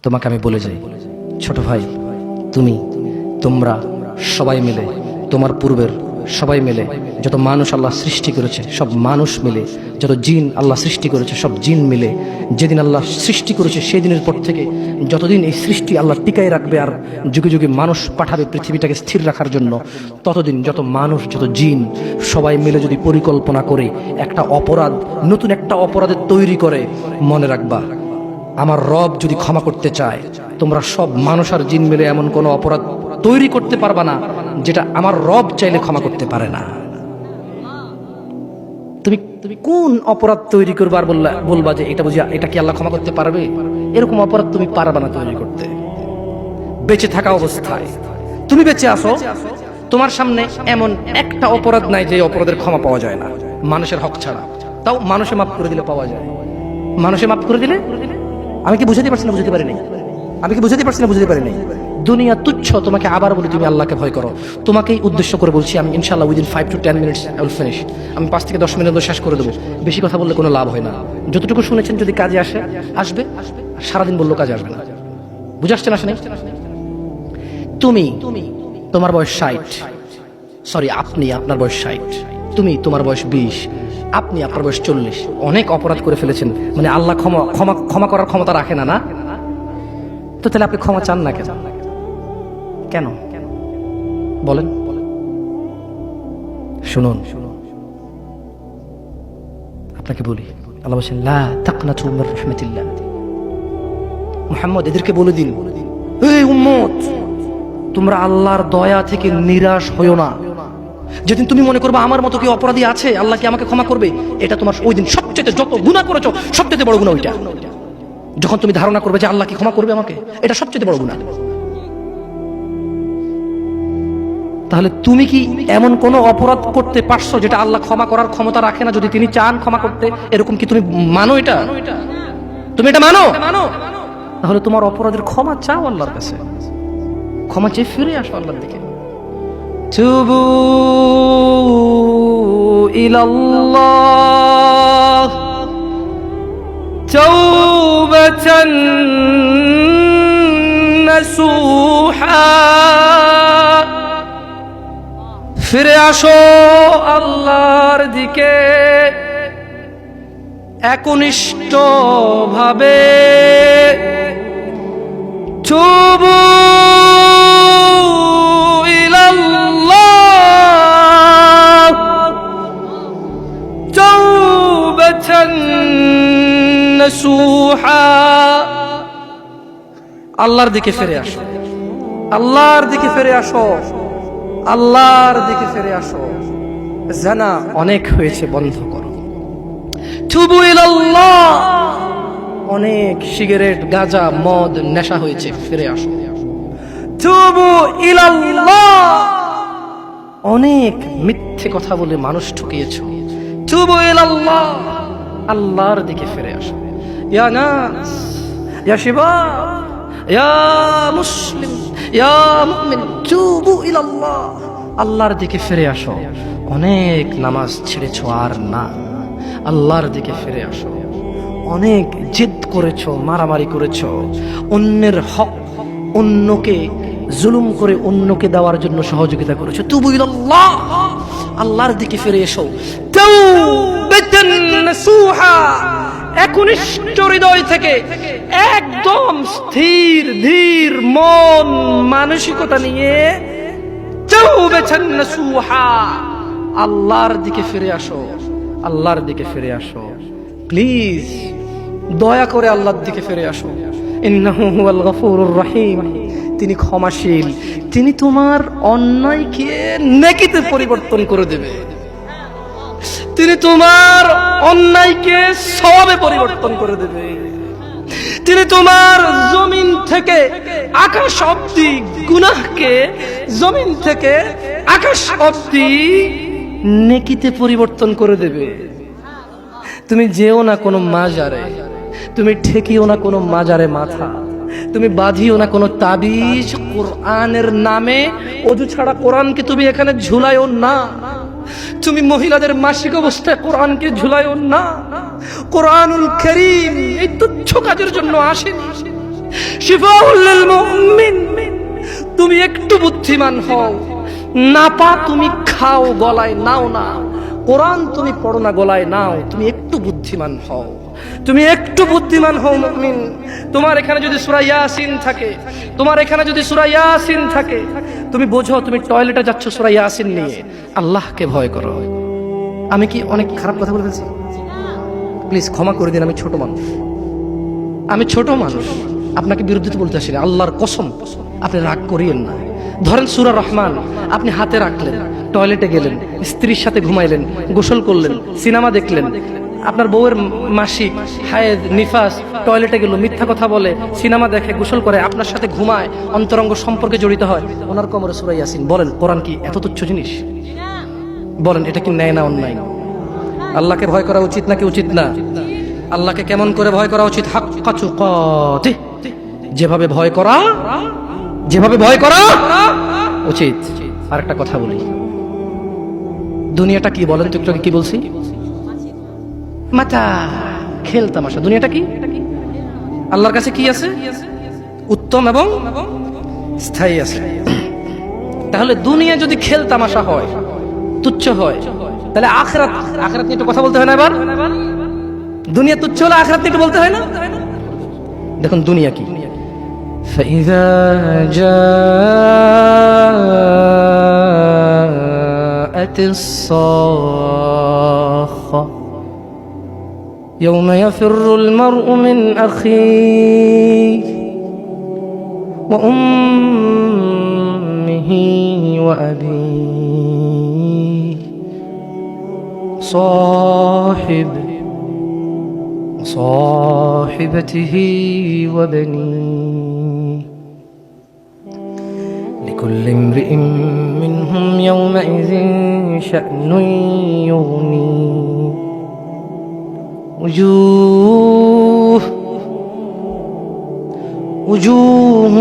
তোমাকে আমি বলে যাই, ছোট ভাই, তুমি, তোমরা সবাই মিলে, তোমার পূর্বের সবাই মিলে, যত মানুষ আল্লাহ সৃষ্টি করেছে সব মানুষ মিলে, যত জিন আল্লাহ সৃষ্টি করেছে সব জিন মিলে, যেদিন আল্লাহ সৃষ্টি করেছে সেই দিনের পর থেকে যতদিন এই সৃষ্টি আল্লাহ টিকায় রাখবে আর যুগে যুগে মানুষ পাঠাবে পৃথিবীটাকে স্থির রাখার জন্য, ততদিন যত মানুষ যত জিন সবাই মিলে যদি পরিকল্পনা করে একটা অপরাধ, নতুন একটা অপরাধের তৈরি করে, মনে রাখবা আমার রব যদি ক্ষমা করতে চায়, তোমরা সব মানুষ আর জিন মিলে এমন কোনো অপরাধ তৈরি করতে পারবা না যেটা আমার রব চাইলে ক্ষমা করতে পারে না। তুমি কোন অপরাধ তৈরি করবা আর বলবা যে এটা বুঝিয়া এটা কি আল্লাহ ক্ষমা করতে পারবে? এরকম অপরাধ তুমি পারবা না তৈরি করতে। বেঁচে থাকা অবস্থায় তুমি বেঁচে আসো, তোমার সামনে এমন একটা অপরাধ নাই যে অপরাধের ক্ষমা পাওয়া যায় না, মানুষের হক ছাড়া। তাও মানুষে মাফ করে দিলে পাওয়া যায়। মানুষে মাফ করে দিলে, আমি কি বুঝাতে পারছি না? বুঝতে পারি নাই। আমি কি বুঝাতে পারছি না? বুঝতে পারি নাই। দুনিয়া তুচ্ছ। তোমাকে আবার বলি, তুমি আল্লাহকে ভয় করো। তোমাকেই উদ্দেশ্য করে বলছি আমি, ইনশাআল্লাহ within 5 to 10 minutes I will finish। আমি 5 থেকে 10 মিনিট শেষ করে দেবো। বেশি কথা বললে কোনো লাভ হয় না। যতটুকু শুনেছেন যদি কাজে আসবে, সারাদিন বললো কাজে আসবে না। বুঝে আসছে না? আসে নাই? তুমি, তোমার বয়স 60, সরি আপনি, আপনার বয়স 60, তুমি, তোমার বয়স 20, আপনি, আপনার বয়স 40। অনেক অপরাধ করে ফেলেছেন, মানে আল্লাহ ক্ষমা করার ক্ষমতা রাখে না, না? তো তাহলে আপনি ক্ষমা চান না কেন? কেন বলেন? শুনুন, আপনাকে বলি, আল্লাহ বলেন লা তাকনাতু মির রাহমাতিল্লাহ। মুহাম্মদ এদেরকে বলে দিন, এই উম্মত, তোমরা আল্লাহর দয়া থেকে নিরাশ হইও না। যেদিন তুমি মনে করবে আমার মতো কি অপরাধী আছে, আল্লাহ কি আমাকে ক্ষমা করবে, এটা তোমার ওই দিন সবচেয়ে, যত গুনাহ করেছো সবচেয়ে বড় গুনাহ ওইটা। যখন তুমি ধারণা করবে যে আল্লাহ কি ক্ষমা করবে আমাকে, এটা সবচেয়ে বড় গুনাহ। তাহলে তুমি কি এমন কোন অপরাধ করতে পারছো যেটা আল্লাহ ক্ষমা করার ক্ষমতা রাখে না যদি তিনি চান ক্ষমা করতে? এরকম কি তুমি মানো? এটা তুমি এটা মানো? তাহলে তোমার অপরাধের ক্ষমা চাও আল্লাহর কাছে, ক্ষমা চেয়ে ফিরে আসো আল্লাহর দিকে। তুবু ইলাল্লাহ তাওবাতান নাসুহা। ফিরে আসো আল্লাহর দিকে একনিষ্ঠ ভাবে। তুবু ইলাল্লাহ তাওবাতান নাসুহা। আল্লাহর দিকে ফিরে আসো, আল্লাহর দিকে ফিরে আসো, আল্লাহর দিকে ফিরে আসো। জানা অনেক হয়েছে, বন্ধ করো। তুবু ইলাল্লাহ, অনেক সিগারেট, গাঁজা, মদ, নেশা হয়েছে, ফিরে আসো। তুবু ইলাল্লাহ, অনেক মিথ্যে কথা বলে মানুষ ঠকিয়েছো। তুবু ইলাল্লাহ, আল্লাহর দিকে ফিরে আসো। ইয়া নাস, ইয়া শিবাব, ইয়া মুসলিম, ইয়া মুমিন, তুবু ইলাল্লাহ, আল্লাহর দিকে ফিরে আসো। অনেক নামাজ ছেড়েছো আর না, আল্লাহর দিকে ফিরে আসো। অনেক জিদ করেছো, মারামারি করেছো, অন্যের হক, অন্যকে জুলুম করে অন্যকে দেওয়ার জন্য সহযোগিতা করেছো। তুবু ইলাল্লাহ, আল্লাহর দিকে ফিরে এসো। তাওবাতান নাসুহা, একনিষ্ঠ হৃদয় থেকে, একদম স্থির ধীর মন মানসিকতা নিয়ে তাওবাতান নাসুহা, আল্লাহর দিকে ফিরে আসো, আল্লাহর দিকে ফিরে আসো। প্লিজ দয়া করে আল্লাহর দিকে ফিরে আসো। ইন্নাহু হুয়াল গফুরুর রহিম, তিনি ক্ষমাশীল, তিনি তোমার অন্যায়কে নেকিতে পরিবর্তন করে দেবে, তিনি তোমার অন্যায়কে সওয়াবে পরিবর্তন করে দেবে, তিনি তোমার জমিন থেকে আকাশ অবধি গুনাহকে জমিন থেকে আকাশ অবধি নেকিতে পরিবর্তন করে দেবে। তুমি যেও না কোনো মাজারে, তুমি ঠেকিও না কোনো মাজারে মাথা, তুমি বাঁধিও না কোনো তাবিজ। কোরআনের নামে ওযু ছাড়া কোরআনকে তুমি এখানে ঝুলাইও না। তুমি মহিলাদের মাসিক অবস্থায় কোরআনকে ঝুলাইও না। কোরআনুল কারীম এই তুচ্ছ কাজের জন্য আসেনি। শিফাউল লিল মুমিন। তুমি একটু বুদ্ধিমান হও, নাপা তুমি খাও গলায় নাও না, কোরআন তুমি পড়ো না গলায় নাও, তুমি একটু বুদ্ধিমান হও, তুমি একটু বুদ্ধিমান হও মুমিন। তোমার এখানে যদি সূরা ইয়াসিন থাকে, তোমার এখানে যদি সূরা ইয়াসিন থাকে, তুমি বোঝো তুমি টয়লেটে যাচ্ছ সূরা ইয়াসিন নিয়ে, আল্লাহকে ভয় করো। আমি কি অনেক খারাপ কথা বলে ফেলছি? প্লিজ ক্ষমা করে দিন, আমি ছোট মানুষ, আমি ছোট মানুষ, আপনাকে বিরুদ্ধে বলতে আসিনি, আল্লাহর কসম আপনি রাগ করিয়েন না। ধরেন সূরা রহমান আপনি হাতে রাখলেন, টয়লেটে গেলেন, স্ত্রীর সাথে ঘুমাইলেন, গোসল করলেন, সিনেমা দেখলেন, আপনার বউয়ের মাসিক, হায়েদ, নিফাস, টয়লেটে গেল, মিথ্যা কথা বলে, সিনেমা দেখে, গোসল করে, আপনার সাথে ঘুমায়, অন্তরঙ্গ সম্পর্কে জড়িত হয়, ওনার কোমরে সূরা ইয়াসিন। বলেন কোরআন কি এত তুচ্ছ জিনিস? বলেন এটা কি ন্যায় না অন্যায়? আল্লাহকে ভয় করা উচিত নাকি উচিত না? আল্লাহকে কেমন করে ভয় করা উচিত? হাক্কা তুকাতিহ, যেভাবে ভয় করা, যেভাবে ভয় করা উচিত। আরেকটা কথা বলি, দুনিয়াটা কি বলেন তো? একটু আগে কি বলছি? মাতা, খেল তামাশা। দুনিয়াটা কি? আল্লাহর কাছে কি আছে? উত্তম এবং স্থায়ী আছে। তাহলে দুনিয়া যদি খেল তামাশা হয়, তুচ্ছ হয়, তাহলে আখিরাত, আখিরাত নিয়ে একটু কথা বলতে হয় না? এবার দুনিয়া তুচ্ছ হলে আখিরাত নিয়ে একটু বলতে হয় না? দেখুন দুনিয়া কি। فإذا جاءت الصاخة يوم يفر المرء من أخيه وأمه وأبيه صاحبته وبنيه لكل امرئ منهم يومئذ شأن يغنيه وجوه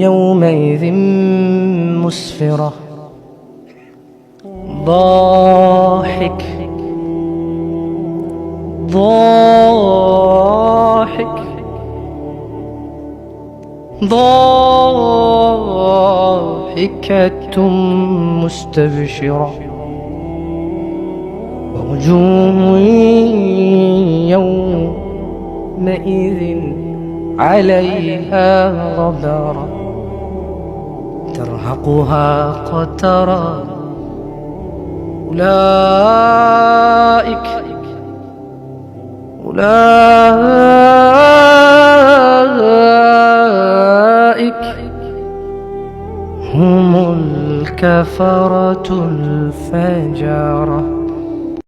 يومئذ مسفرة ضاحك ضاحكة مستبشرة ووجوه يومئذ عليها غبرة ترهقها قترة أولئك هم الكفرة الفجرة.